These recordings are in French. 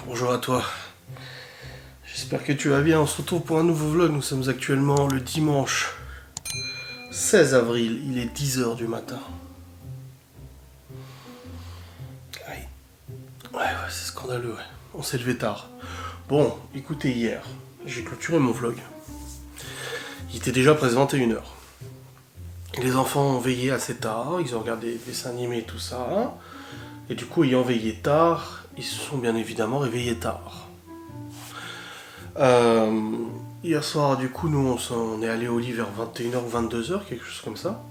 Bonjour à toi. J'espère que tu vas bien. On se retrouve pour un nouveau vlog. Nous sommes actuellement le dimanche 16 avril. Il est 10h du matin. Aïe. Ouais, c'est scandaleux, ouais. On s'est levé tard. Bon, écoutez, hier, j'ai clôturé mon vlog. Il était déjà présent 21h. Les enfants ont veillé assez tard. Ils ont regardé des dessins animés et tout ça. Et du coup, ayant veillé tard, ils se sont bien évidemment réveillés tard. Hier soir, du coup, nous, on est allé au lit vers 21h ou 22h, quelque chose comme ça.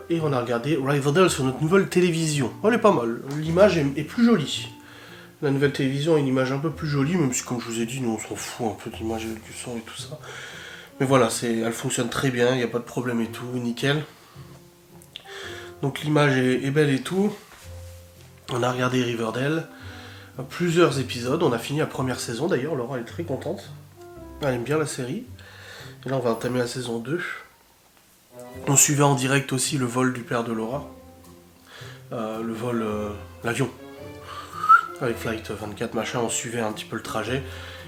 Et on a regardé Riverdale sur notre nouvelle télévision. Elle est pas mal. L'image est plus jolie. La nouvelle télévision a une image un peu plus jolie, même si, comme je vous ai dit, nous, on s'en fout un peu de l'image avec du son et tout ça. Mais voilà, elle fonctionne très bien, il n'y a pas de problème et tout, nickel. Donc l'image est belle et tout. On a regardé Riverdale. Plusieurs épisodes, on a fini la première saison d'ailleurs, Laura est très contente. Elle aime bien la série. Et là on va entamer la saison 2. On suivait en direct aussi le vol du père de Laura. L'avion. Avec Flight 24 machin, on suivait un petit peu le trajet.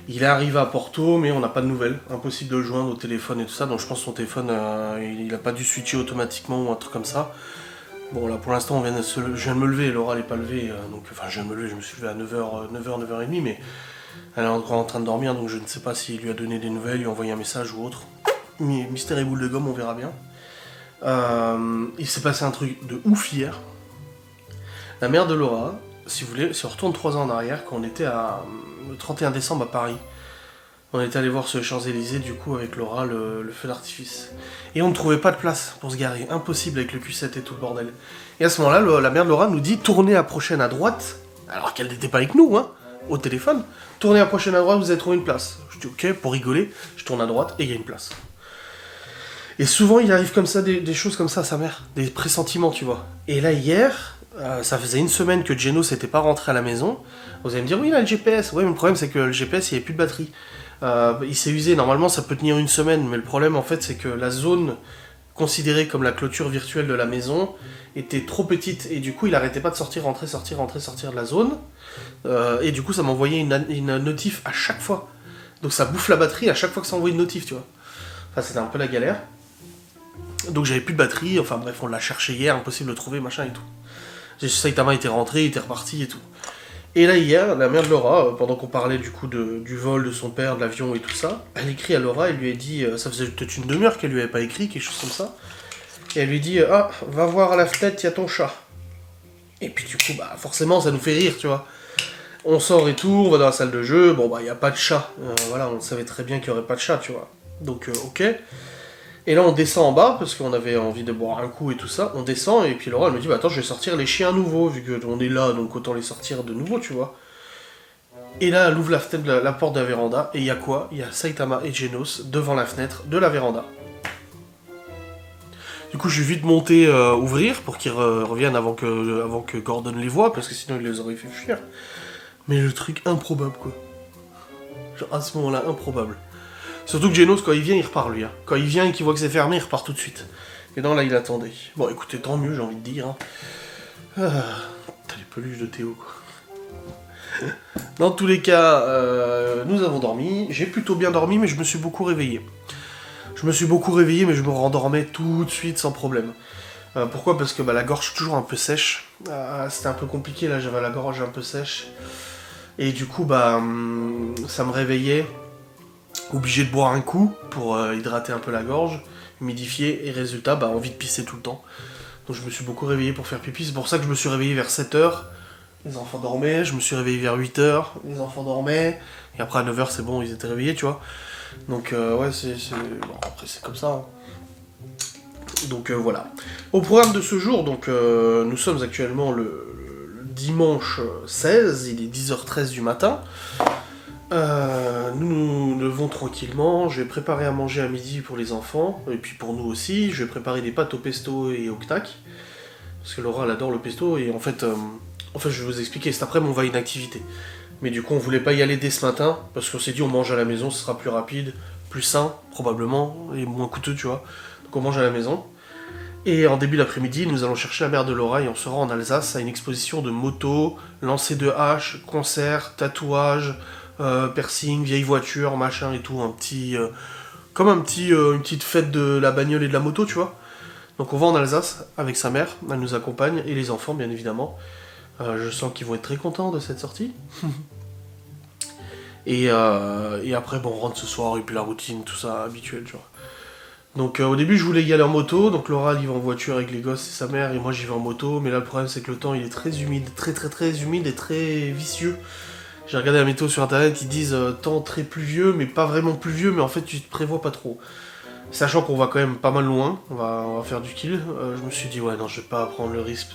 Il est arrivé à Porto, mais on n'a pas de nouvelles. Impossible de le joindre au téléphone et tout ça, donc je pense que son téléphone, il n'a pas dû switcher automatiquement ou un truc comme ça. Bon là pour l'instant je viens de me lever, Laura n'est pas levée, je viens de me lever, je me suis levé à 9h30, mais elle est encore en train de dormir, donc je ne sais pas s'il lui a donné des nouvelles, lui a envoyé un message ou autre. Mais mystère et boule de gomme, on verra bien. Il s'est passé un truc de ouf hier. La mère de Laura, si vous voulez, si on retourne 3 ans en arrière, quand on était le 31 décembre à Paris, on était allé voir sur les Champs-Élysées, du coup, avec Laura, le feu d'artifice. Et on ne trouvait pas de place pour se garer. Impossible avec le Q7 et tout le bordel. Et à ce moment-là, la mère de Laura nous dit « Tournez à prochaine à droite », alors qu'elle n'était pas avec nous, hein, au téléphone. « Tournez à prochaine à droite, vous allez trouver une place. » Je dis « Ok, pour rigoler, je tourne à droite et il y a une place. » Et souvent, il arrive comme ça, des choses comme ça à sa mère. Des pressentiments, tu vois. Et là, hier, ça faisait une semaine que Geno s'était pas rentré à la maison. Vous allez me dire « Oui, il a le GPS. » Ouais, mais le problème, c'est que le GPS, il n'y avait plus de batterie. Il s'est usé, normalement ça peut tenir une semaine, mais le problème en fait c'est que la zone considérée comme la clôture virtuelle de la maison était trop petite et du coup il arrêtait pas de sortir, rentrer, sortir de la zone. Et du coup ça m'envoyait une notif à chaque fois. Donc ça bouffe la batterie à chaque fois que ça envoie une notif, tu vois. Enfin c'était un peu la galère. Donc j'avais plus de batterie, enfin bref on l'a cherché hier, impossible de trouver, machin et tout. Saitama était rentré, il était reparti et tout. Et là hier, la mère de Laura, pendant qu'on parlait du coup du vol de son père, de l'avion et tout ça, elle écrit à Laura, elle lui a dit, ça faisait peut-être une demi-heure qu'elle lui avait pas écrit, quelque chose comme ça, et elle lui dit, ah, va voir à la fenêtre, il y a ton chat. Et puis du coup, bah forcément ça nous fait rire, tu vois. On sort et tout, on va dans la salle de jeu, bon bah il n'y a pas de chat, voilà, on savait très bien qu'il n'y aurait pas de chat, tu vois. Donc ok. Et là on descend en bas, parce qu'on avait envie de boire un coup et tout ça, on descend, et puis Laura elle me dit, bah attends je vais sortir les chiens à nouveau, vu qu'on est là, donc autant les sortir de nouveau, tu vois. Et là elle ouvre la fenêtre, la porte de la véranda, et il y a quoi? Il y a Saitama et Genos devant la fenêtre de la véranda. Du coup je vais vite monter ouvrir, pour qu'ils reviennent avant que Gordon les voie, parce que sinon il les aurait fait fuir. Mais le truc improbable quoi. Genre à ce moment-là, improbable. Surtout que Genos, quand il vient, il repart lui. Hein. Quand il vient et qu'il voit que c'est fermé, il repart tout de suite. Et non, là, il attendait. Bon, écoutez, tant mieux, j'ai envie de dire. Hein. T'as les peluches de Théo, quoi. Dans tous les cas, nous avons dormi. J'ai plutôt bien dormi, mais je me suis beaucoup réveillé. Mais je me rendormais tout de suite, sans problème. Pourquoi? Parce que la gorge toujours un peu sèche. C'était un peu compliqué, là, j'avais la gorge un peu sèche. Et du coup, ça me réveillait. Obligé de boire un coup pour hydrater un peu la gorge, humidifier, et résultat, envie de pisser tout le temps. Donc je me suis beaucoup réveillé pour faire pipi, c'est pour ça que je me suis réveillé vers 7h, les enfants dormaient, je me suis réveillé vers 8h, les enfants dormaient, et après à 9h c'est bon, ils étaient réveillés, tu vois. Donc ouais, bon, après c'est comme ça. Hein. Donc voilà. Au programme de ce jour, donc nous sommes actuellement le dimanche 16, il est 10h13 du matin. Nous nous levons tranquillement, je vais préparer à manger à midi pour les enfants, et puis pour nous aussi, je vais préparer des pâtes au pesto et au knack, parce que Laura elle adore le pesto, et en fait je vais vous expliquer, cet après-midi on va à une activité. Mais du coup on voulait pas y aller dès ce matin, parce qu'on s'est dit on mange à la maison, ce sera plus rapide, plus sain, probablement, et moins coûteux, tu vois. Donc on mange à la maison. Et en début d'après-midi, nous allons chercher la mère de Laura et on sera en Alsace à une exposition de motos, lancer de haches, concerts, tatouages, piercing, vieilles voitures, machin et tout, une petite fête de la bagnole et de la moto, tu vois. Donc on va en Alsace avec sa mère, elle nous accompagne, et les enfants bien évidemment. Je sens qu'ils vont être très contents de cette sortie. et après, bon, on rentre ce soir, et puis la routine, tout ça, habituel, tu vois. Donc au début je voulais y aller en moto, donc Laura elle y va en voiture avec les gosses et sa mère et moi j'y vais en moto, mais là le problème c'est que le temps il est très humide, très humide et très vicieux. J'ai regardé la météo sur internet, ils disent temps très pluvieux, mais pas vraiment pluvieux, mais en fait tu te prévois pas trop. Sachant qu'on va quand même pas mal loin, on va faire du kill, je me suis dit ouais non je vais pas prendre le risque.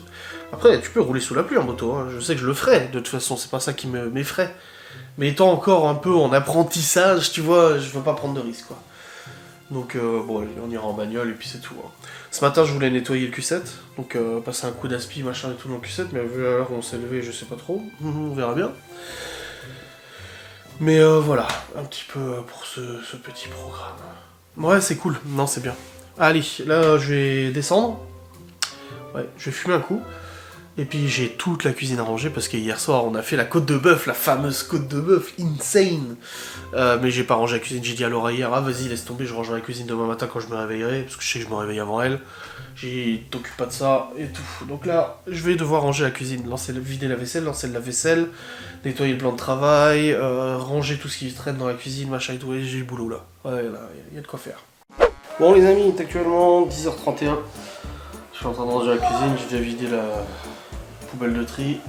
Après tu peux rouler sous la pluie en moto, hein. Je sais que je le ferai, de toute façon c'est pas ça qui m'effraie. Mais étant encore un peu en apprentissage, tu vois, je veux pas prendre de risque quoi. Donc bon, on ira en bagnole et puis c'est tout. Hein. Ce matin, je voulais nettoyer le Q7, donc passer un coup d'aspi, machin et tout dans le Q7, mais vu à l'heure où on s'est levé, je sais pas trop, on verra bien. Mais voilà, un petit peu pour ce petit programme. Ouais, c'est cool, non, c'est bien. Allez, là, je vais descendre. Ouais, je vais fumer un coup. Et puis j'ai toute la cuisine à ranger parce que hier soir on a fait la côte de bœuf, la fameuse côte de bœuf, insane. Mais j'ai pas rangé la cuisine, j'ai dit à Laura hier, ah vas-y laisse tomber, je rangerai la cuisine demain matin quand je me réveillerai, parce que je sais que je me réveille avant elle. J'ai t'occupe pas de ça et tout. Donc là, je vais devoir ranger la cuisine, vider la vaisselle, lancer le lave-vaisselle, nettoyer le plan de travail, ranger tout ce qui traîne dans la cuisine, machin et tout, et j'ai le boulot là. Ouais, là, y a de quoi faire. Bon les amis, il est actuellement 10h31. Je suis en train de ranger la cuisine, j'ai déjà vidé la poubelle de tri.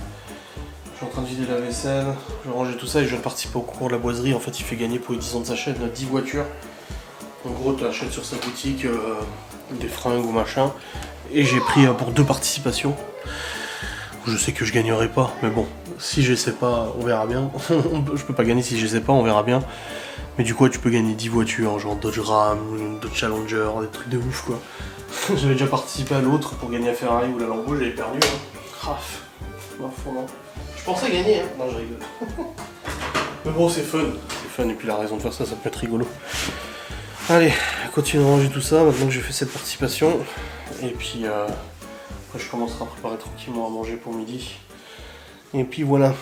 Je suis en train de vider la vaisselle, je vais ranger tout ça et je vais participer au concours de la boiserie. En fait, il fait gagner pour les 10 ans de sa chaîne 10 voitures. En gros, tu achètes sur sa boutique des fringues ou machin. Et j'ai pris pour 2 participations. Je sais que je gagnerai pas, mais bon, si je sais pas, on verra bien. Je peux pas gagner si je sais pas, on verra bien. Mais du coup, tu peux gagner 10 voitures, genre Dodge Ram, Dodge Challenger, des trucs de ouf quoi. J'avais déjà participé à l'autre pour gagner la Ferrari ou la Lambo, j'avais perdu. Hein. Je pensais gagner, hein. Non, je rigole. Mais bon, c'est fun. C'est fun, et puis la raison de faire ça, ça peut être rigolo. Allez, continue de ranger tout ça, maintenant que j'ai fait cette participation. Et puis, après, je commencerai à préparer tranquillement à manger pour midi. Et puis voilà.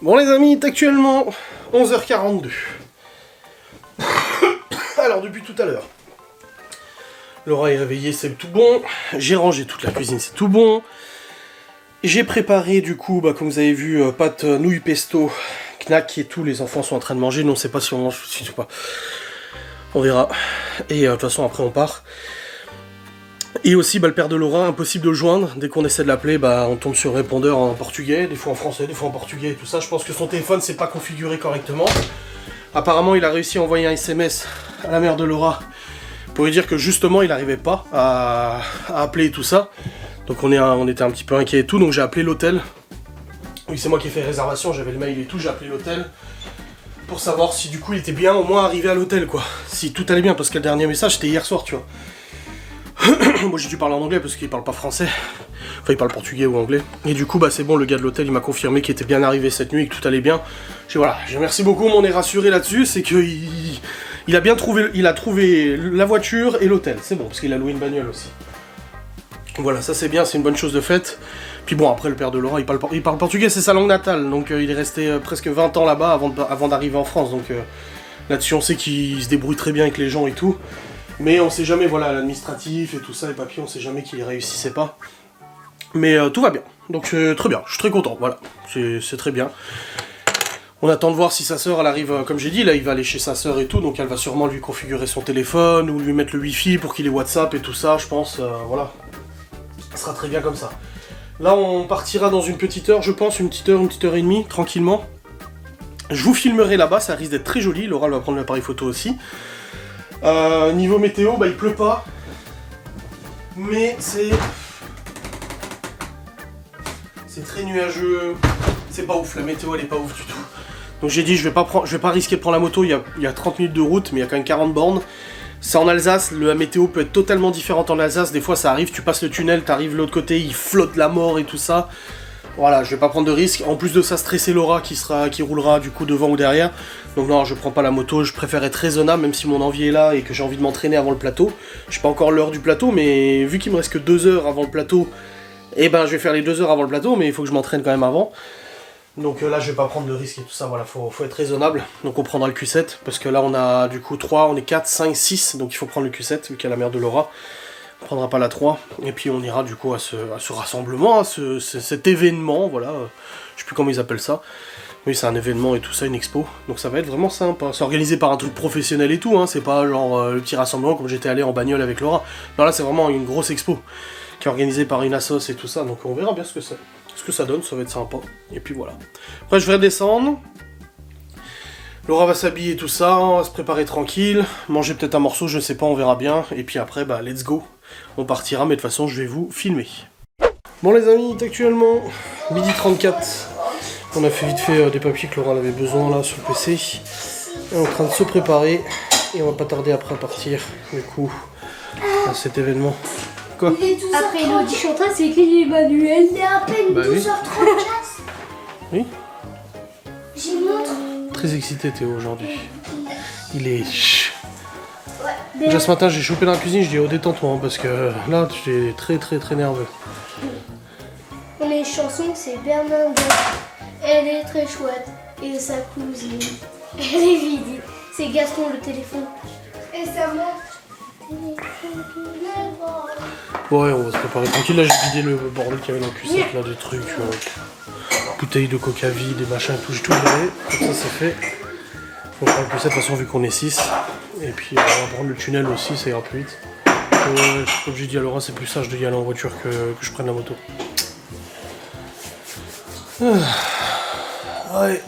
Bon les amis, il est actuellement 11h42. Alors depuis tout à l'heure, Laura est réveillée, c'est tout bon. J'ai rangé toute la cuisine, c'est tout bon. J'ai préparé du coup, comme vous avez vu, pâte nouilles pesto, knack et tout. Les enfants sont en train de manger, nous on sait pas si on mange ou pas. On verra. Et de toute façon après on part. Et aussi le père de Laura, impossible de le joindre, dès qu'on essaie de l'appeler, on tombe sur répondeur en portugais, des fois en français, des fois en portugais et tout ça. Je pense que son téléphone c'est pas configuré correctement. Apparemment il a réussi à envoyer un SMS à la mère de Laura pour lui dire que justement il n'arrivait pas à appeler et tout ça. Donc on était un petit peu inquiets et tout, donc j'ai appelé l'hôtel. Oui, c'est moi qui ai fait réservation, j'avais le mail et tout, j'ai appelé l'hôtel pour savoir si du coup il était bien au moins arrivé à l'hôtel quoi. Si tout allait bien, parce que le dernier message c'était hier soir tu vois. Moi j'ai dû parler en anglais parce qu'il parle pas français. Enfin il parle portugais ou anglais. Et du coup c'est bon, le gars de l'hôtel il m'a confirmé qu'il était bien arrivé cette nuit et que tout allait bien. Je remercie beaucoup, on est rassuré là-dessus, c'est que il a bien trouvé, il a trouvé la voiture et l'hôtel, c'est bon, parce qu'il a loué une bagnole aussi. Voilà, ça c'est bien, c'est une bonne chose de faite. Puis bon, après le père de Laura il parle portugais, c'est sa langue natale, donc il est resté presque 20 ans là-bas avant d'arriver en France, donc là-dessus on sait qu'il se débrouille très bien avec les gens et tout. Mais on sait jamais, voilà, l'administratif et tout ça, les papiers, on sait jamais qu'il réussissait pas. Mais tout va bien, donc c'est très bien, je suis très content, voilà, c'est très bien. On attend de voir si sa sœur, elle arrive, comme j'ai dit, là il va aller chez sa sœur et tout, donc elle va sûrement lui configurer son téléphone, ou lui mettre le wifi pour qu'il ait WhatsApp et tout ça, je pense, voilà. Ça sera très bien comme ça. Là on partira dans une petite heure, je pense, une petite heure et demie, tranquillement. Je vous filmerai là-bas, ça risque d'être très joli, Laura elle va prendre l'appareil photo aussi. Niveau météo, il pleut pas, mais c'est très nuageux, c'est pas ouf, la météo elle est pas ouf du tout. Donc j'ai dit je vais pas risquer de prendre la moto, il y a 30 minutes de route, mais il y a quand même 40 bornes, C'est en Alsace, la météo peut être totalement différente en Alsace. Des fois, ça arrive, tu passes le tunnel, t'arrives de l'autre côté, il flotte la mort et tout ça. Voilà, je vais pas prendre de risque. En plus de ça, stresser Laura qui roulera du coup devant ou derrière. Donc non, je prends pas la moto, je préfère être raisonnable, même si mon envie est là et que j'ai envie de m'entraîner avant le plateau. Je sais pas encore l'heure du plateau, mais vu qu'il me reste que 2 heures avant le plateau, eh ben je vais faire les 2 heures avant le plateau, mais il faut que je m'entraîne quand même avant. Donc là, je vais pas prendre de risque et tout ça, voilà, faut être raisonnable. Donc on prendra le Q7, parce que là on a du coup 3, on est 4, 5, 6, donc il faut prendre le Q7, vu qu'il y a la mère de Laura. On prendra pas la 3, et puis on ira du coup à ce rassemblement, à cet événement, voilà, je sais plus comment ils appellent ça. Oui, c'est un événement et tout ça, une expo, donc ça va être vraiment sympa. C'est organisé par un truc professionnel et tout, hein. C'est pas genre le petit rassemblement comme j'étais allé en bagnole avec Laura. Non, là c'est vraiment une grosse expo, qui est organisée par une assos et tout ça, donc on verra bien ce que c'est. Ce que ça donne, ça va être sympa, et puis voilà. Après je vais redescendre. Laura va s'habiller tout ça, on va se préparer tranquille, manger peut-être un morceau, je sais pas, on verra bien, et puis après, bah let's go, on partira, mais de toute façon je vais vous filmer. Bon les amis, il est actuellement 12h34, on a fait vite fait des papiers que Laura avait besoin là sur le PC, on est en train de se préparer, et on va pas tarder après à partir, du coup, à cet événement. Quoi ? Après Elodie Chantal, c'est écrit Emmanuel. Il est à peine Bah oui. 12h34. Oui. J'y montre. Très excité Théo aujourd'hui. Il est... Ouais. Déjà ce matin j'ai chopé dans la cuisine, je dis oh détends-toi hein, parce que là tu es très nerveux. On a une chanson, c'est Bernard. Elle est très chouette. Et sa cousine. Elle est vide. C'est Gaston le téléphone. Et ça monte. Ouais, on va se préparer tranquille. Là j'ai vidé le bordel qu'il y avait dans le cul-sec, là des trucs, bouteilles de coca vide, des machins et tout, j'ai tout viré. Comme ça c'est fait. On prend le cul-sec de toute façon vu qu'on est 6. Et puis on va prendre le tunnel aussi, ça ira plus vite. Comme j'ai dit à Laura, c'est plus sage d'y aller en voiture que je prenne la moto. Ouais.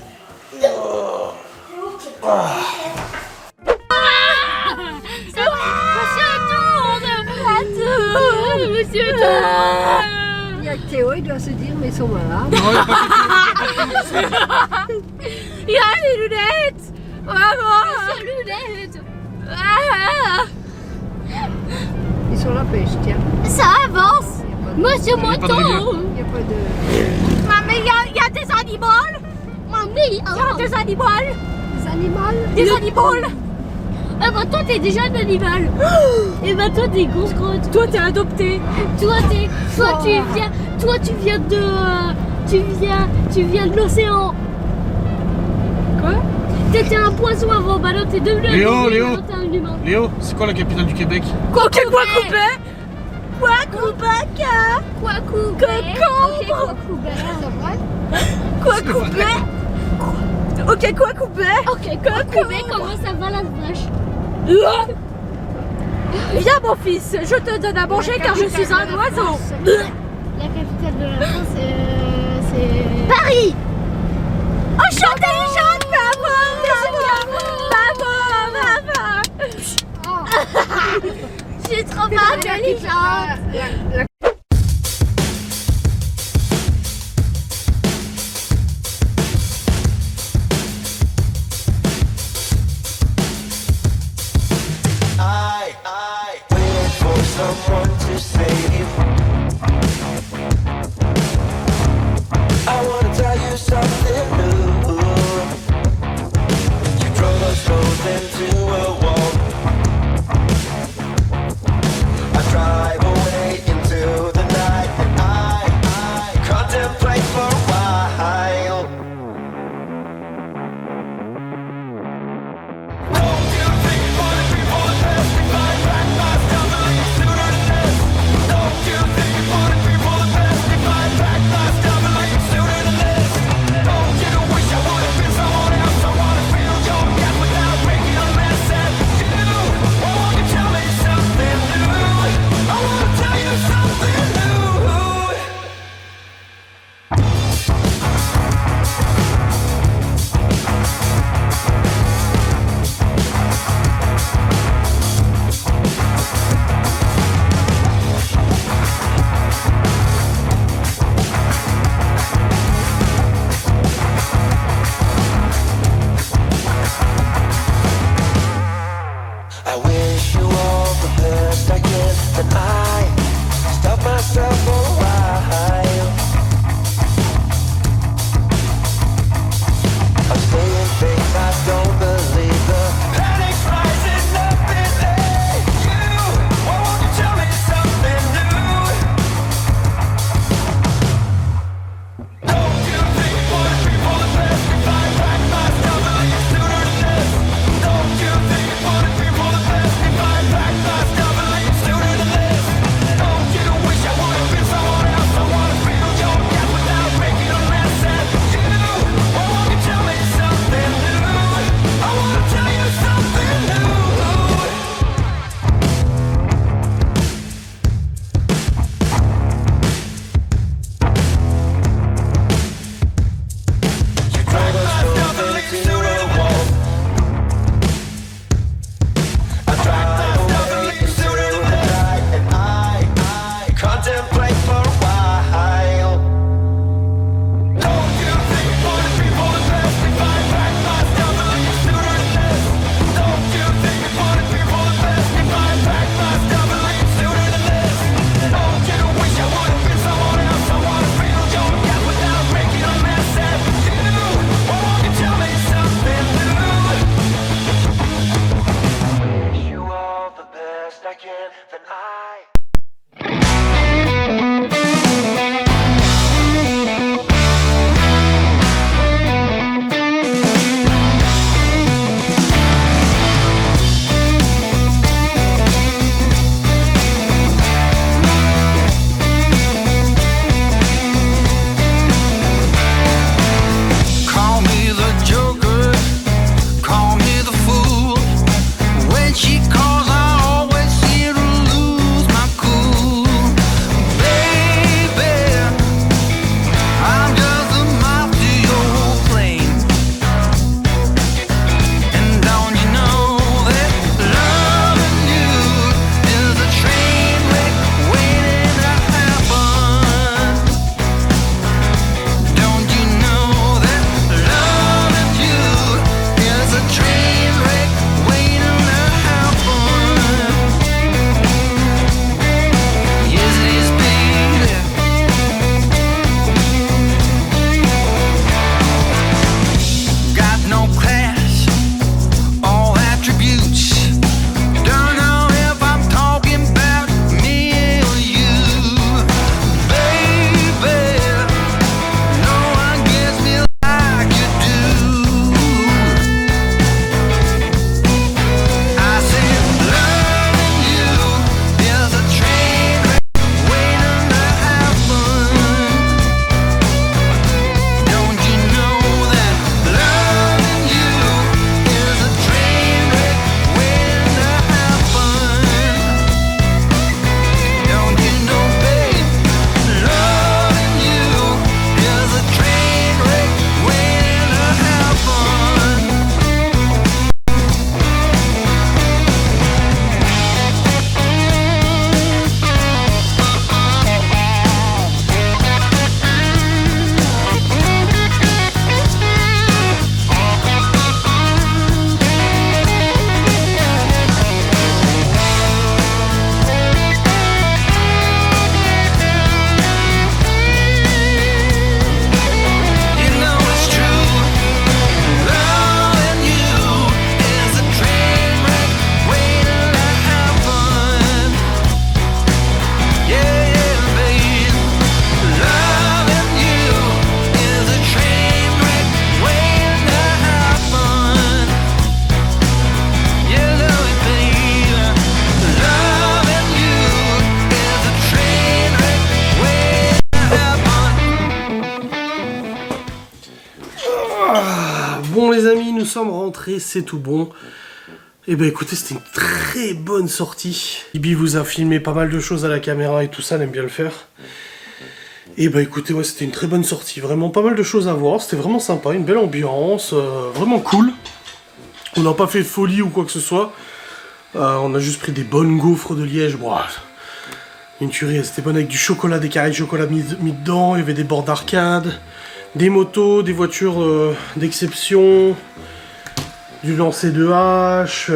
Monsieur Tourne. Il y a que Théo, il doit se dire, mais ils sont malades. Il a les lunettes. Maman. Monsieur lunettes. Ils sont à la pêche, tiens. Ça avance. Monsieur Moto. Il n'y a pas de... Maman, il y a des animaux. Maman, il y a des animaux. Des animaux. Des animaux. Ah bah toi t'es déjà un animal. Et bah toi t'es grosse grotte. Toi t'es adopté. Toi tu viens de l'océan. Quoi? T'étais un poisson avant, bah là t'es devenu un Léo, humain, Léo. maintenant t'es un humain. Léo, c'est quoi la capitale du Québec? Quoi coupé? Quoi coupé? Quoi coupé? Quoi coupé? Ok, quoi coupé? Ok, quoi coupé? Comment ça va la vache? Viens mon fils, je te donne à manger car je suis un oiseau. La capitale de la France c'est... Paris. Oh je suis intelligente, maman. Je suis trop pas intelligente. Someone to save. I wanna tell you something new. You drove us both into a wall. I drive away into nous sommes rentrés, c'est tout bon. Et ben écoutez, c'était une très bonne sortie. Ibi vous a filmé pas mal de choses à la caméra et tout ça, elle aime bien le faire. Et bah écoutez, ouais, c'était une très bonne sortie, vraiment pas mal de choses à voir, c'était vraiment sympa, une belle ambiance, vraiment cool. On n'a pas fait de folie ou quoi que ce soit, on a juste pris des bonnes gaufres de Liège, bon, une tuerie, c'était bonne avec du chocolat, des carrés de chocolat mis dedans, il y avait des bords d'arcade, des motos, des voitures d'exception, du lancer de hache,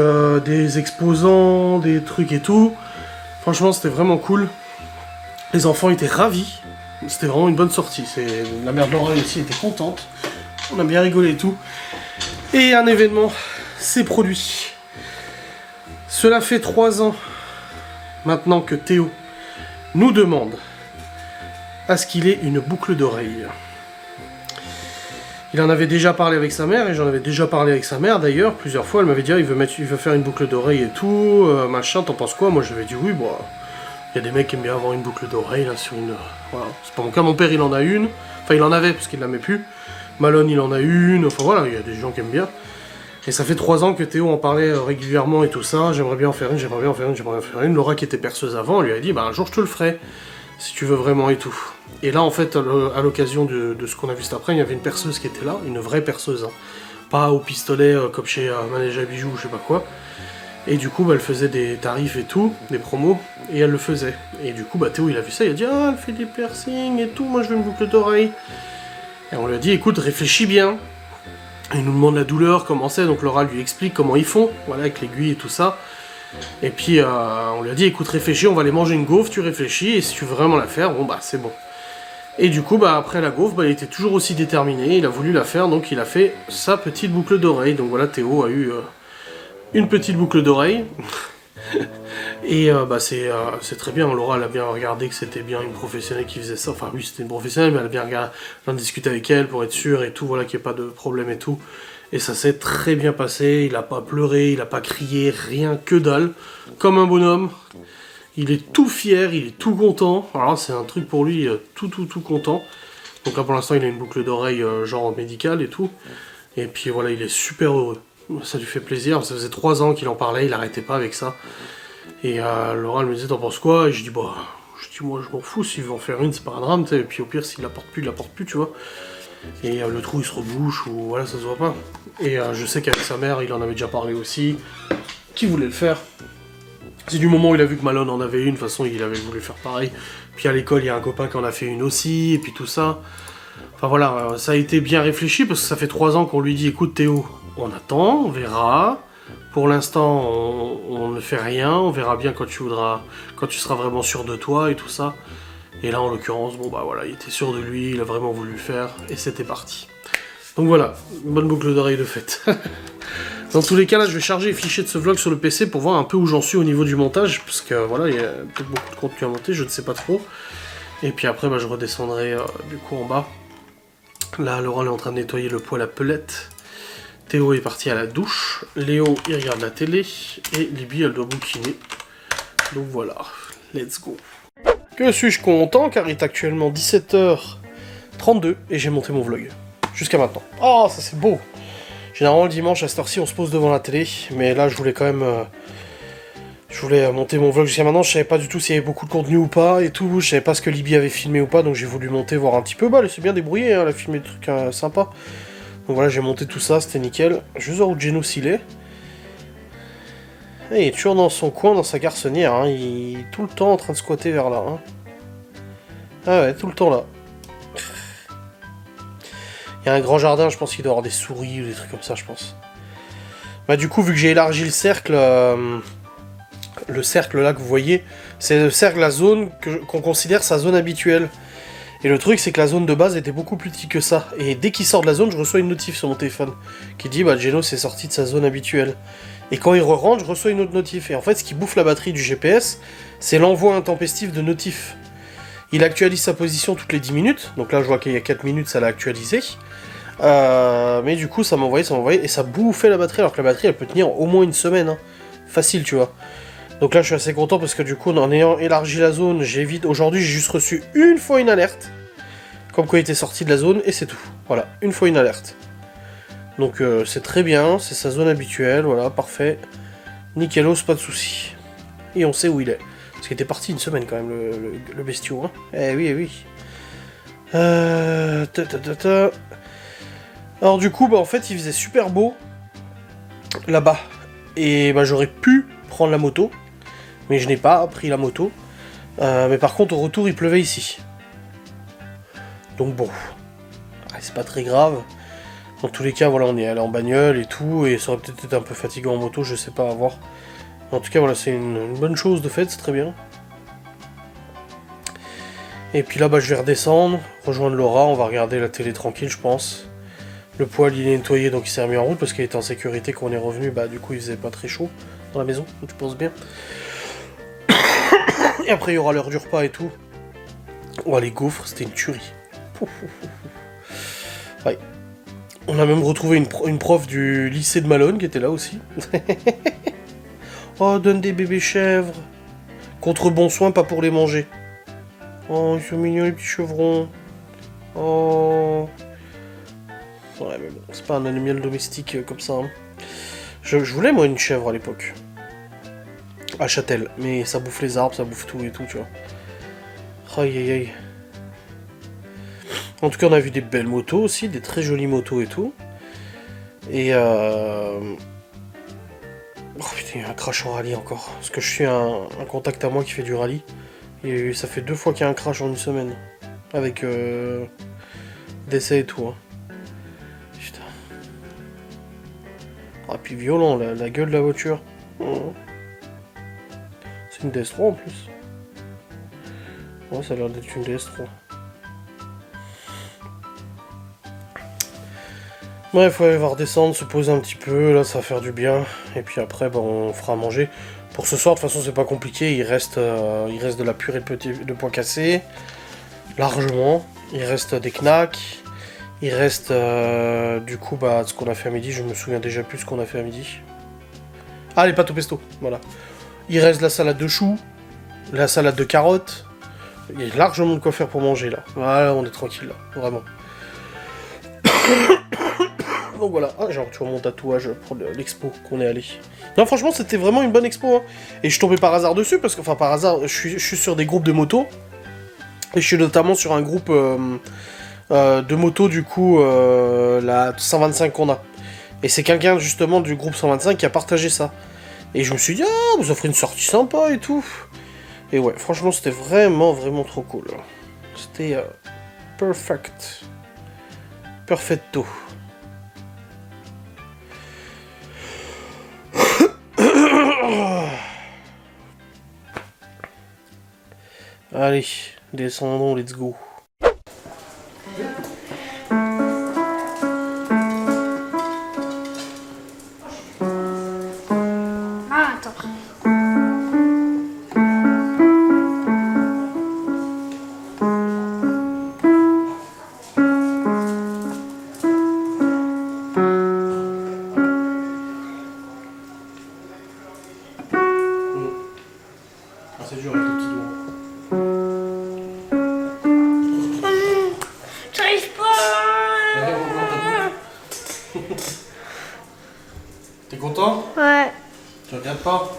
des exposants, des trucs et tout. Franchement, c'était vraiment cool. Les enfants étaient ravis. C'était vraiment une bonne sortie. La mère de Laura aussi était contente. On a bien rigolé et tout. Et un événement s'est produit. Cela fait 3 ans maintenant que Théo nous demande à ce qu'il ait une boucle d'oreille. Il en avait déjà parlé avec sa mère, et j'en avais déjà parlé avec sa mère d'ailleurs, plusieurs fois. Elle m'avait dit, il veut faire une boucle d'oreille et tout, machin, t'en penses quoi? Moi j'avais dit oui, bon, il y a des mecs qui aiment bien avoir une boucle d'oreille là sur une... Voilà, c'est pas mon cas, mon père il en a une, enfin il en avait parce qu'il la met plus, Malone il en a une, enfin voilà, il y a des gens qui aiment bien. Et ça fait 3 ans que Théo en parlait régulièrement et tout ça, j'aimerais bien en faire une, j'aimerais bien en faire une, j'aimerais bien en faire une. Laura qui était perceuse avant, elle lui a dit, bah un jour je te le ferai, si tu veux vraiment et tout. Et là, en fait, à l'occasion de ce qu'on a vu cet après, il y avait une perceuse qui était là, une vraie perceuse, hein. Pas au pistolet comme chez Manège à Bijoux ou je sais pas quoi. Et du coup, bah, elle faisait des tarifs et tout, des promos, et elle le faisait. Et du coup, bah, Théo, il a vu ça, il a dit, ah, elle fait des piercings et tout, moi je veux une boucle d'oreille. Et on lui a dit, écoute, réfléchis bien. Il nous demande la douleur, comment c'est, donc Laura lui explique comment ils font, voilà, avec l'aiguille et tout ça. Et puis, on lui a dit, écoute, réfléchis, on va aller manger une gaufre, tu réfléchis, et si tu veux vraiment la faire, bon, bah, c'est bon. Et du coup, bah, après la gaufre, bah, il était toujours aussi déterminé, il a voulu la faire, donc il a fait sa petite boucle d'oreille. Donc voilà, Théo a eu une petite boucle d'oreille. Et bah, c'est très bien, Laura elle a bien regardé que c'était bien une professionnelle qui faisait ça. Enfin, oui, c'était une professionnelle, mais elle a bien regardé, on a discuté avec elle pour être sûr et tout, voilà, qu'il n'y ait pas de problème et tout. Et ça s'est très bien passé, il a pas pleuré, il a pas crié, rien que dalle, comme un bonhomme. Il est tout fier, il est tout content. Alors c'est un truc pour lui, tout content. Donc là pour l'instant il a une boucle d'oreille genre médicale et tout. Et puis voilà, il est super heureux. Ça lui fait plaisir, ça faisait 3 ans qu'il en parlait, il arrêtait pas avec ça. Et Laura elle me disait, t'en penses quoi? Et je dis, bah, moi je m'en fous, s'il veut en faire une c'est pas un drame, et puis au pire s'il la porte plus, il la porte plus, tu vois. Et le trou il se rebouche, ou voilà, ça se voit pas. Et je sais qu'avec sa mère, il en avait déjà parlé aussi, qui voulait le faire. C'est du moment où il a vu que Malone en avait une, de toute façon il avait voulu faire pareil. Puis à l'école il y a un copain qui en a fait une aussi, et puis tout ça. Enfin voilà, ça a été bien réfléchi, parce que ça fait 3 ans qu'on lui dit, écoute Théo, on attend, on verra. Pour l'instant on ne fait rien, on verra bien quand tu seras vraiment sûr de toi et tout ça. Et là en l'occurrence, bon bah voilà, il était sûr de lui, il a vraiment voulu le faire, et c'était parti. Donc voilà, une bonne boucle d'oreille de fête. Dans tous les cas, là, je vais charger les fichiers de ce vlog sur le PC pour voir un peu où j'en suis au niveau du montage, parce que voilà, il y a peut-être beaucoup de contenu à monter, je ne sais pas trop. Et puis après, bah, je redescendrai du coup en bas. Là, Laura est en train de nettoyer le poêle à pelette. Théo est parti à la douche. Léo, il regarde la télé. Et Libby, elle doit bouquiner. Donc voilà, let's go. Que suis-je content, car il est actuellement 17h32 et j'ai monté mon vlog. Jusqu'à maintenant. Oh, ça c'est beau! Généralement le dimanche à cette heure-ci on se pose devant la télé, mais là je voulais quand même monter mon vlog jusqu'à maintenant. Je savais pas du tout s'il y avait beaucoup de contenu ou pas et tout, je savais pas ce que Libby avait filmé ou pas, donc j'ai voulu monter, voir un petit peu. Bah elle s'est bien débrouillée, hein, elle a filmé des trucs sympas. Donc voilà, j'ai monté tout ça, c'était nickel. Je vais voir où Geno s'il est. Et il est toujours dans son coin, dans sa garçonnière, hein. Il est tout le temps en train de squatter vers là. Hein. Ah ouais, tout le temps là. Il y a un grand jardin, je pense qu'il doit y avoir des souris ou des trucs comme ça, je pense. Bah du coup, vu que j'ai élargi le cercle là que vous voyez, c'est le cercle, la zone qu'on considère sa zone habituelle. Et le truc, c'est que la zone de base était beaucoup plus petite que ça. Et dès qu'il sort de la zone, je reçois une notif sur mon téléphone qui dit, bah Geno s'est sorti de sa zone habituelle. Et quand il re-rentre, je reçois une autre notif. Et en fait, ce qui bouffe la batterie du GPS, c'est l'envoi intempestif de notifs. Il actualise sa position toutes les 10 minutes. Donc là, je vois qu'il y a 4 minutes, ça l'a actualisé. Mais du coup, ça m'envoyait, et ça bouffait la batterie, alors que la batterie, elle peut tenir au moins une semaine. Hein. Facile, tu vois. Donc là, je suis assez content, parce que du coup, en ayant élargi la zone, aujourd'hui, j'ai juste reçu une fois une alerte. Comme quoi il était sorti de la zone, et c'est tout. Voilà, une fois une alerte. Donc c'est très bien, c'est sa zone habituelle, voilà, parfait. Nickelos, pas de soucis. Et on sait où il est. Parce qu'il était parti une semaine quand même, le bestiau. Hein. Eh oui, eh oui. Alors du coup, bah, en fait, il faisait super beau là-bas. Et bah, j'aurais pu prendre la moto, mais je n'ai pas pris la moto. Mais par contre, au retour, il pleuvait ici. Donc bon, c'est pas très grave. Dans tous les cas, voilà, on est allé en bagnole et tout, et ça aurait peut-être été un peu fatigant en moto, je sais pas, à voir. En tout cas, voilà, c'est une bonne chose de fait, c'est très bien. Et puis là, bah, je vais redescendre, rejoindre Laura, on va regarder la télé tranquille, je pense. Le poêle, il est nettoyé, donc il s'est remis en route, parce qu'il était en sécurité quand on est revenu, bah du coup, il faisait pas très chaud dans la maison, donc je pense bien. Et après, il y aura l'heure du repas et tout. Oh, les gaufres, c'était une tuerie. Ouais. On a même retrouvé une prof du lycée de Malone qui était là aussi. Oh, donne des bébés chèvres. Contre bon soin, pas pour les manger. Oh, ils sont mignons les petits chevrons. Oh. Ouais, mais bon, c'est pas un animal domestique comme ça. Hein. Je voulais, moi, une chèvre à l'époque. À Châtel. Mais ça bouffe les arbres, ça bouffe tout et tout, tu vois. Aïe, aïe, aïe. En tout cas, on a vu des belles motos aussi, des très jolies motos et tout. Et oh putain, il y a un crash en rallye encore. Parce que je suis un contact à moi qui fait du rallye. Et ça fait 2 fois qu'il y a un crash en une semaine. Avec d'essais et tout. Hein. Putain. Ah, puis violent, la gueule de la voiture. C'est une DS3 en plus. Ouais, ça a l'air d'être une DS3. Bref, ouais, on va redescendre, se poser un petit peu, là ça va faire du bien, et puis après bah, on fera à manger. Pour ce soir, de toute façon c'est pas compliqué, il reste de la purée de pois cassés, largement, il reste des knacks, il reste du coup bah, ce qu'on a fait à midi, je me souviens déjà plus ce qu'on a fait à midi. Ah, les pâtes au pesto, voilà. Il reste la salade de choux, la salade de carottes, il y a largement de quoi faire pour manger là, voilà, on est tranquille là, vraiment. Donc voilà, ah, genre tu vois mon tatouage pour l'expo qu'on est allé. Non, franchement c'était vraiment une bonne expo hein. Et je suis tombé par hasard dessus parce que, enfin par hasard, je suis sur des groupes de motos. Et je suis notamment sur un groupe de motos du coup, la 125 qu'on a. Et c'est quelqu'un justement du groupe 125 qui a partagé ça. Et je me suis dit, ah, vous offrez une sortie sympa et tout. Et ouais, franchement c'était vraiment trop cool. C'était perfect. Perfecto. Allez, descendons, let's go. Ah, attends. C'est dur avec le petit doigt. J'arrive pas. T'es content? Ouais. Tu regardes pas?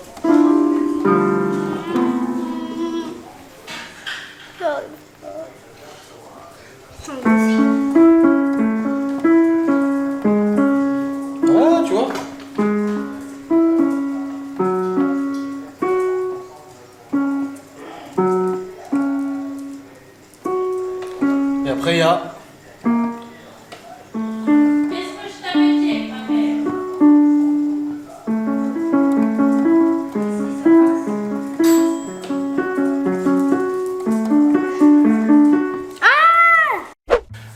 Ah, tu vois? Et après, il y a...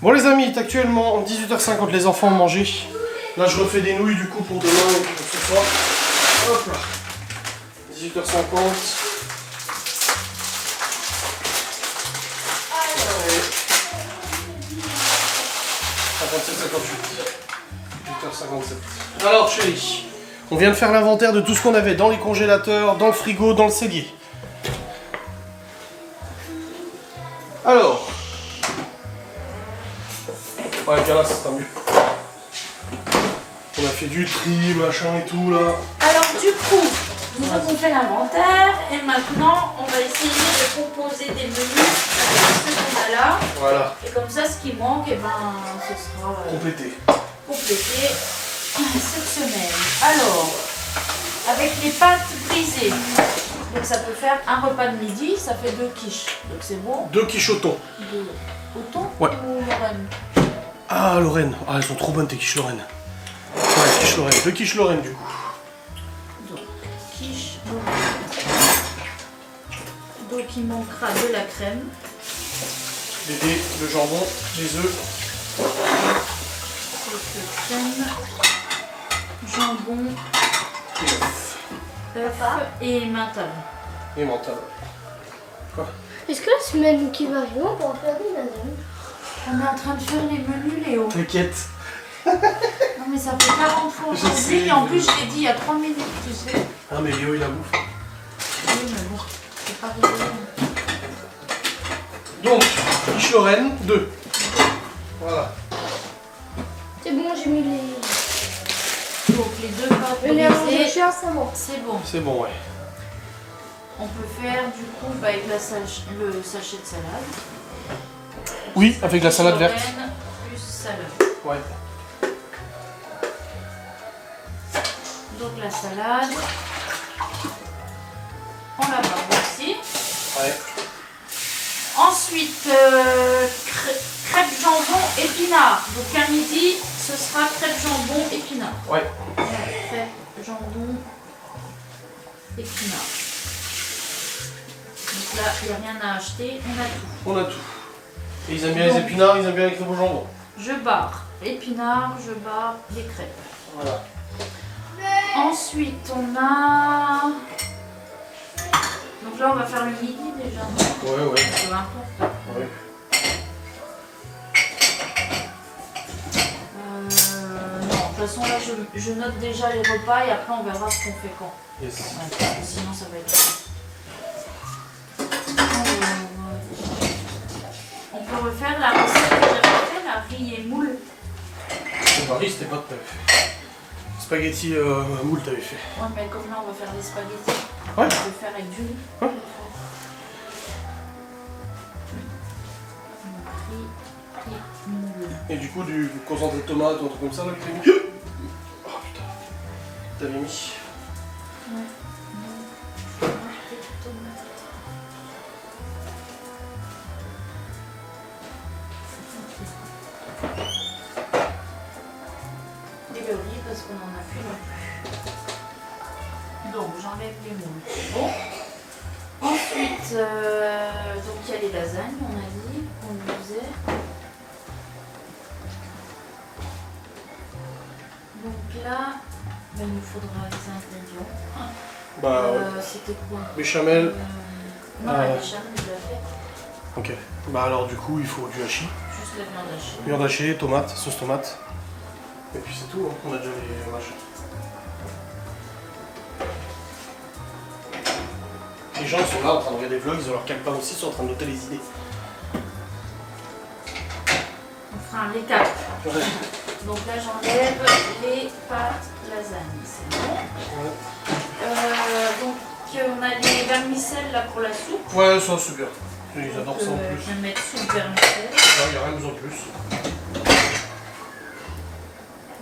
Bon les amis, il est actuellement 18h50, les enfants ont mangé. Là je refais des nouilles du coup pour demain et pour ce soir. Hop là. 18h50. Allez. 57-58. 18h57. Alors chérie, on vient de faire l'inventaire de tout ce qu'on avait dans les congélateurs, dans le frigo, dans le cellier. Alors... Ouais, bien là, ça sera mieux. On a fait du tri, machin et tout là. Alors du coup, nous avons fait l'inventaire et maintenant on va essayer de composer des menus avec ce qu'on a là. Voilà, Et comme ça, ce qui manque, et ben, ce sera complété. complété cette semaine. Alors, avec les pâtes brisées, donc ça peut faire un repas de midi, ça fait 2 quiches. Donc c'est bon. 2 quiches au thon. De Auton Ouais. ou Lorraine? Ah, Lorraine. Ah, elles sont trop bonnes tes quiches Lorraine. Ouais, quiches Lorraine. 2 quiches Lorraine du coup. Donc, quiche Lorraine. Donc il manquera de la crème. Des dés, le jambon, les œufs. Quelques crème, jambon, Et l'œuf. œuf et mental. Et mental. Est-ce que la semaine qui va arriver, on pourra faire des lasagnes? On est en train de faire les menus, Léo. T'inquiète. Non mais ça fait 40 fois Je sais. aujourd'hui et en plus je l'ai dit il y a 3 minutes, tu sais. Ah, mais Léo il a bouffe. Oui mais bon, c'est pas rigolo. Donc, quiche Lorraine, 2. Voilà. C'est bon, j'ai mis les... Donc les 2 pâtes Mais les oranges de brisées, chien, ça va. c'est bon. C'est bon, ouais. On peut faire du coup avec le sachet de salade. Oui, avec la salade verte. Lorraine plus salade. Ouais. Donc la salade, on la barre aussi. Ouais. Ensuite, crêpes jambon épinard. Donc à midi, ce sera crêpes jambon épinard. Ouais. Voilà, crêpes jambon épinard. Donc là, il n'y a rien à acheter, on a tout. On a tout. Et ils aiment bien les épinards, ils aiment bien les crêpes au jambon. Je barre épinard, je barre les crêpes. Voilà. Ensuite, on a... Donc là, on va faire le midi déjà. Ouais, ouais. Peu importe. Ouais. Non, de toute façon, là, je note déjà les repas et après, on verra ce qu'on fait quand. Yes. Ouais, parce que sinon, ça va être... On peut refaire la recette que j'avais fait, la riz et moule. C'est pas riz, c'était pas que t'avais fait. Spaghetti moule t'avais fait. Ouais, mais comme là, on va faire des spaghettis. Ouais. On peut faire avec du riz. Ouais. Donc, riz et moule. Et du coup, du concentré de tomate ou un truc comme ça, là, que t'avais mis. Oh putain. T'avais mis. Ouais. Et le riz parce qu'on en a plus non plus. Donc j'enlève les moules. Bon. Ensuite, donc il y a les lasagnes, on a dit qu'on faisait. Donc là, ben, il nous faudra les ingrédients. Bah, C'était quoi béchamel. Non, la béchamel, je l'ai fait. Ok. Bah alors, du coup, il faut du hachis. Juste la viande hachée. Viande hachée, tomate, sauce tomate. Et puis c'est tout, hein. On a déjà les machins. Les gens sont là en train de regarder des vlogs, ils ont leur calepin aussi, ils sont en train de noter les idées. On fera un récap. Ouais. Donc là, j'enlève les pâtes lasagne, c'est bon. Donc on a les vermicelles là pour la soupe. Ouais, ça c'est bien. Ils adorent ça en Je plus. vais mettre soupe vermicelle. Il n'y a rien besoin de plus.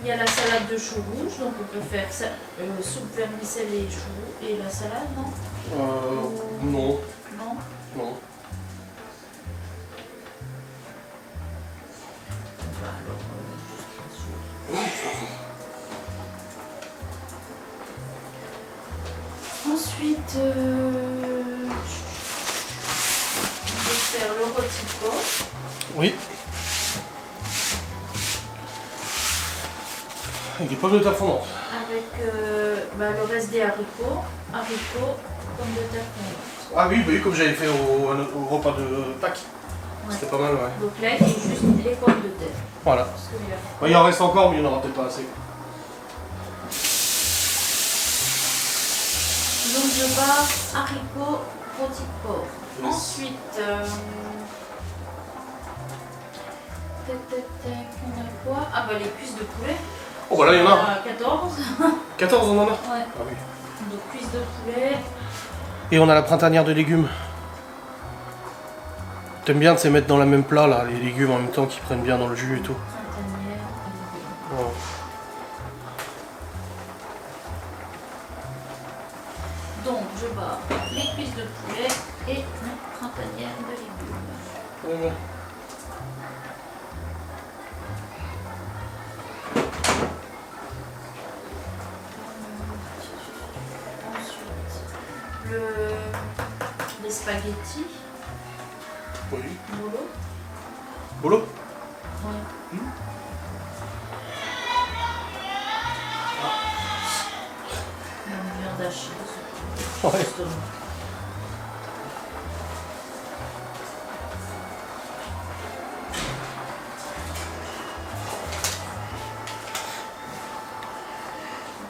Il y a la salade de choux rouges, donc on peut faire soupe vermicelle et choux et la salade, non? Non. Non. Non. Bah, alors, ensuite, on va faire le rôti de porc. Oui. Avec des pommes de terre fondantes. Avec le reste des haricots, pommes de terre fondantes. Ah oui, bah oui, comme j'avais fait au repas de Pâques. Ouais. C'était pas mal, ouais. Donc là, il y a juste les pommes de terre. Voilà. Parce que, Bah, il en reste encore, mais il n'y en aura peut-être pas assez. donc je barre haricots, rôti de porc. Yes. Ensuite, tac, tac, tac, on a quoi? Ah bah les cuisses de poulet. Oh bah là il y en a. 14. 14 on en a. Ouais. Ah oui. Donc cuisse de poulet. Et on a la printanière de légumes. T'aimes bien de se mettre dans la même plat là, les légumes en même temps qui prennent bien dans le jus et tout. Printanière et légumes. Voilà. Donc je bats les cuisses de poulet et la printanière de légumes. Ouais. Ensuite, les spaghettis. Oui. Bolo. Bolo. Ouais. Une viande hachée. Ouais. Justement.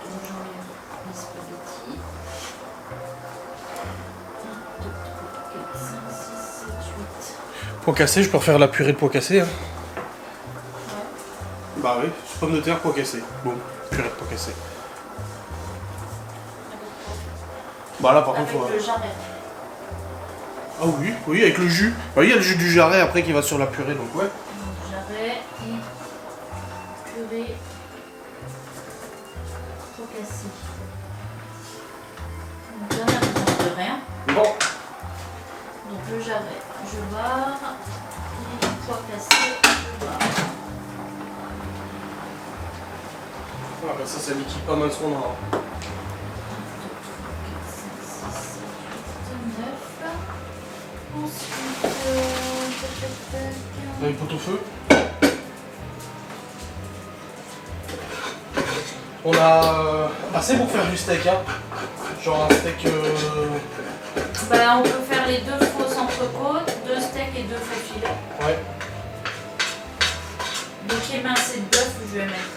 Donc j'enlève les spaghettis. 1, 2, 3, 4, 5, 6, 7, 8. Pois cassé, je peux refaire la purée de pois cassé. Hein. Ouais. Bah oui, pommes de terre, pois cassé. Bon, purée de pois cassé. Bah là par contre, Avec faut... le jarret. Ah oui, oui, avec le jus. Bah, il y a le jus du jarret après qui va sur la purée, donc ouais. Donc jarret et purée pois cassé. Donc là, on a besoin de rien. Bon. Donc le jarret, je barre. Et les pois cassés, je barre. Ah bah ça liquide pas mal son nom. 1, 2, 3, 4, 5, 6, 7, 8, 9. Ensuite, tac, tac, tac. Les pot-au-feu. On a assez pour faire du steak, hein. Genre un steak... Bah, on peut faire les 2 fausses entrecôtes, 2 steaks et 2 faux filets. Ouais. Donc émincé de bœuf, je vais mettre.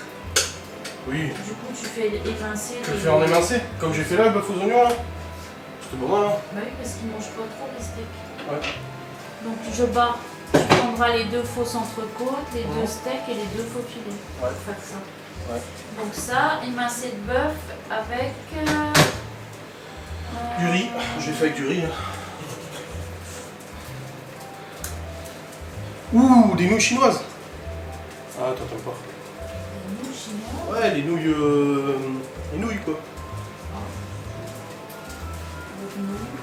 Oui. Du coup, tu fais émincer. Tu le fais en émincé, comme j'ai fait là, le bœuf aux oignons là. C'était pas mal, hein. Bah oui, parce qu'ils mangent pas trop les steaks. Ouais. Donc je barre, tu prendras les 2 fausses entrecôtes, les 2 Mhm. steaks et les 2 faux filets. Ouais. Pour faire ça. Ouais. Donc ça, émincé de bœuf avec... Du riz, j'ai fait avec du riz. Hein. Ouh, des nouilles chinoises. Ah, toi t'aimes pas. des nouilles chinoises. Ouais, les nouilles... Les nouilles quoi. Avec nouilles.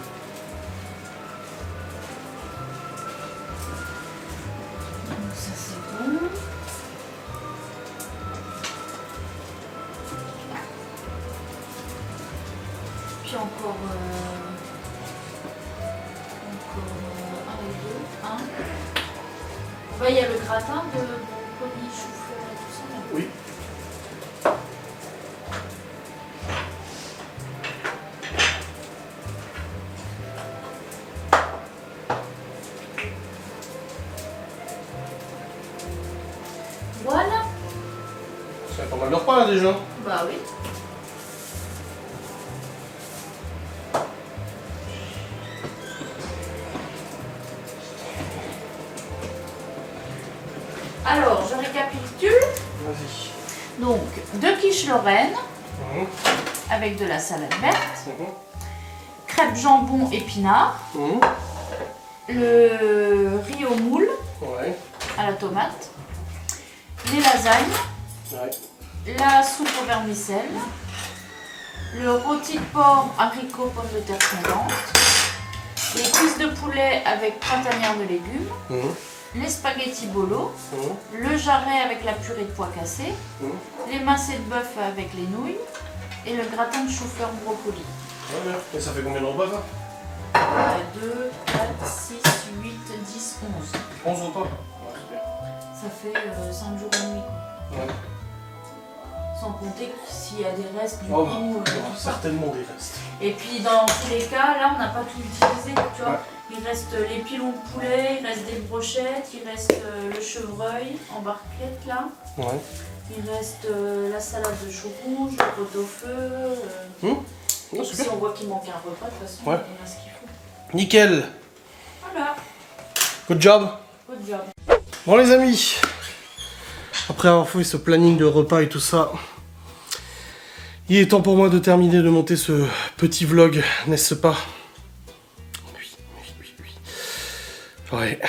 Donc ça c'est bon. Puis encore... un et deux. Un. Bah, il y a le gratin de brocoli, chou-fleur et tout ça. là. Oui. Voilà. Ça fait pas mal de repas là déjà. Bah oui. Alors, je récapitule. Vas-y. Donc, 2 quiches Lorraine Mhm. avec de la salade verte, Mhm. crêpes jambon épinard, Mhm. le riz au moule Ouais. à la tomate, les lasagnes, Ouais. la soupe au vermicelle, le rôti de porc, haricots, pommes de terre fondantes, les cuisses de poulet avec printanière de légumes, Mhm. les spaghettis bolo, Mhm. le jarret avec la purée de pois cassés, Mhm. l'émincé de bœuf avec les nouilles et le gratin de chou-fleur brocoli. Ouais, bien. Et ça fait combien de repas ça? 2, 4, 6, 8, 10, 11. 11 repas. Ouais, super. Ça fait 5 jours et demi. Quoi. Ouais. Sans compter s'il y a des restes du Oh, coup. il y aura tout ça. certainement des restes. Et puis dans tous les cas, là on n'a pas tout utilisé. Tu vois. Ouais. Il reste les pilons de poulet, il reste des brochettes, il reste le chevreuil en barquette là. Ouais. Il reste la salade de chou rouge, le pot-au-feu. Non, Et super. si on voit qu'il manque un repas, de toute façon, Ouais. on a ce qu'il faut. Nickel. Voilà, Good job. good job. Bon les amis, Après avoir fait ce planning de repas et tout ça, il est temps pour moi de terminer de monter ce petit vlog, n'est-ce pas? Oui. Ouais.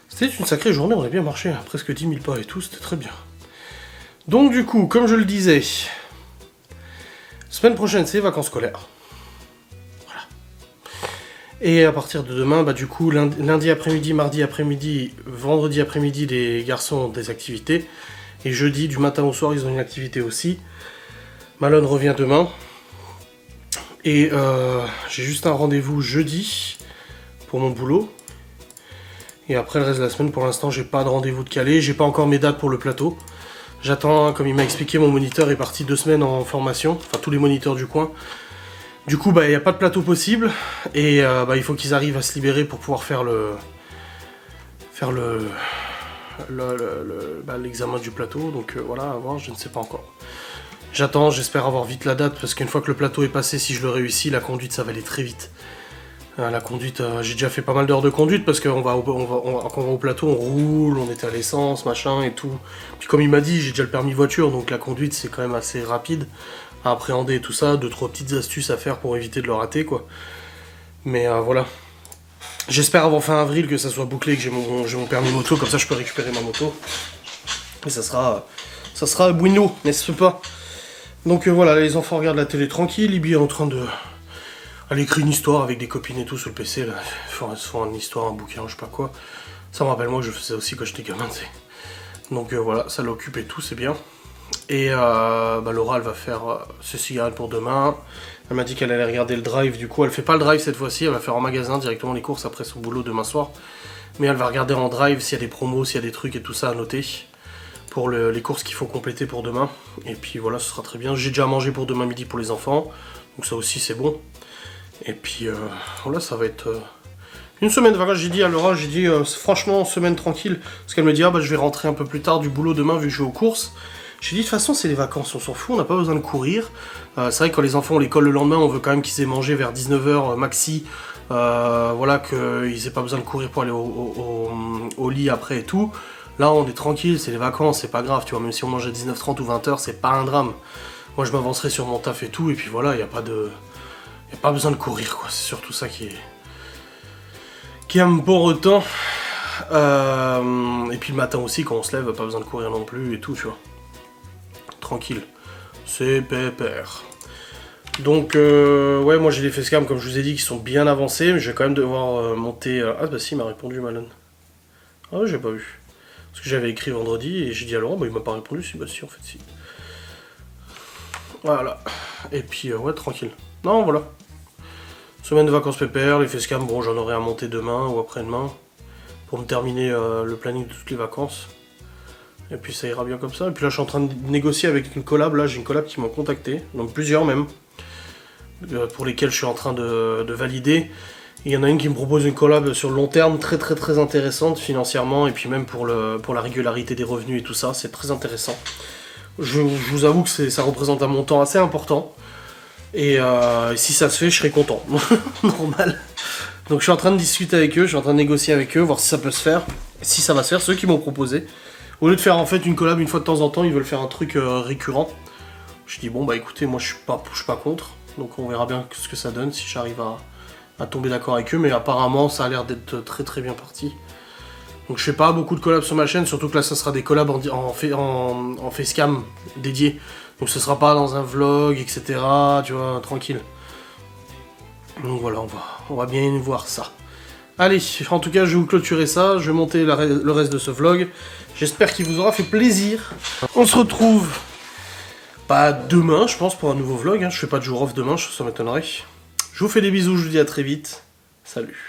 C'était une sacrée journée, on a bien marché, hein, presque 10 000 pas et tout, c'était très bien. Donc du coup, comme je le disais, semaine prochaine c'est les vacances scolaires. Voilà. Et à partir de demain, bah du coup, lundi après-midi, mardi après-midi, vendredi après-midi, les garçons ont des activités. Et jeudi, du matin au soir, ils ont une activité aussi. Malone revient demain. Et j'ai juste un rendez-vous jeudi pour mon boulot. Et après le reste de la semaine, pour l'instant, j'ai pas de rendez-vous de calé. J'ai pas encore mes dates pour le plateau. J'attends, comme il m'a expliqué, mon moniteur est parti 2 semaines en formation. Enfin, tous les moniteurs du coin. Du coup, bah, il n'y a pas de plateau possible. Et bah, il faut qu'ils arrivent à se libérer pour pouvoir faire l'examen du plateau. Donc voilà, à voir, je ne sais pas encore. J'attends, j'espère avoir vite la date. Parce qu'une fois que le plateau est passé, si je le réussis, la conduite, ça va aller très vite. La conduite, j'ai déjà fait pas mal d'heures de conduite parce que quand on va au plateau, on roule, on était à l'essence, machin et tout. Puis comme il m'a dit, j'ai déjà le permis voiture, donc la conduite c'est quand même assez rapide à appréhender et tout ça. 2-3 petites astuces à faire pour éviter de le rater, quoi. Mais voilà. J'espère avant fin avril que ça soit bouclé, que j'ai mon permis moto, comme ça je peux récupérer ma moto. Et ça sera bueno, n'est-ce pas? Donc voilà, les enfants regardent la télé tranquille, Libby est en train de... Elle écrit une histoire avec des copines et tout sur le PC, là. Ils font une histoire, un bouquin, je sais pas quoi. Ça me rappelle moi que je faisais aussi quand j'étais gamin, tu sais. Donc voilà, ça l'occupe et tout, c'est bien. Et bah, Laura, elle va faire ses cigarettes pour demain. Elle m'a dit qu'elle allait regarder le drive, du coup elle fait pas le drive cette fois-ci, elle va faire en magasin directement les courses après son boulot demain soir. Mais elle va regarder en drive s'il y a des promos, s'il y a des trucs et tout ça à noter. Pour les courses qu'il faut compléter pour demain. Et puis voilà, ce sera très bien. J'ai déjà mangé pour demain midi pour les enfants. Donc ça aussi c'est bon. Et puis voilà, ça va être une semaine de vacances. J'ai dit à Laura, franchement, semaine tranquille. Parce qu'elle me dit, ah bah je vais rentrer un peu plus tard du boulot demain vu que je vais aux courses. J'ai dit, de toute façon, c'est les vacances, on s'en fout, on n'a pas besoin de courir. C'est vrai que quand les enfants ont l'école le lendemain, on veut quand même qu'ils aient mangé vers 19h maxi. Voilà, qu'ils aient pas besoin de courir pour aller au lit après et tout. Là, on est tranquille, c'est les vacances, c'est pas grave, tu vois. Même si on mange à 19h30 ou 20h, c'est pas un drame. Moi, je m'avancerai sur mon taf et tout, et puis voilà, il n'y a pas besoin de courir, quoi. C'est surtout ça qui est important. Et puis le matin aussi, quand on se lève, pas besoin de courir non plus et tout, tu vois. Tranquille. C'est pépère. Donc, ouais, moi j'ai des facecam, comme je vous ai dit, qui sont bien avancés, mais je vais quand même devoir monter... Ah bah si, il m'a répondu, Malone. Ah ouais, j'ai pas vu. Parce que j'avais écrit vendredi, et j'ai dit à Laurent, bah il m'a pas répondu, si, bah si, en fait, si. Voilà. Et puis, ouais, tranquille. Non, voilà. Semaine de vacances pépère, les facecam, bon, j'en aurai à monter demain ou après-demain. Pour me terminer le planning de toutes les vacances. Et puis ça ira bien comme ça. Et puis là, je suis en train de négocier avec une collab. Là, j'ai une collab qui m'a contacté. Donc plusieurs même. Pour lesquels je suis en train de valider. Et il y en a une qui me propose une collab sur le long terme, très très très intéressante financièrement. Et puis même pour la régularité des revenus et tout ça. C'est très intéressant. Je vous avoue que ça représente un montant assez important. Et si ça se fait, je serai content. Normal. Donc je suis en train de discuter avec eux, je suis en train de négocier avec eux, voir si ça peut se faire. Si ça va se faire, ceux qui m'ont proposé. Au lieu de faire en fait une collab une fois de temps en temps, ils veulent faire un truc récurrent. Je dis bon bah écoutez, moi je suis pas contre. Donc on verra bien ce que ça donne, si j'arrive à tomber d'accord avec eux. Mais apparemment ça a l'air d'être très très bien parti. Donc je fais pas beaucoup de collabs sur ma chaîne, surtout que là ça sera des collabs en facecam dédiés. Donc ce sera pas dans un vlog, etc. Tu vois, tranquille. Donc voilà, on va bien voir ça. Allez, en tout cas, je vais vous clôturer ça. Je vais monter le reste de ce vlog. J'espère qu'il vous aura fait plaisir. On se retrouve pas demain, je pense, pour un nouveau vlog. Je fais pas de jour off demain, ça m'étonnerait. Je vous fais des bisous, je vous dis à très vite. Salut.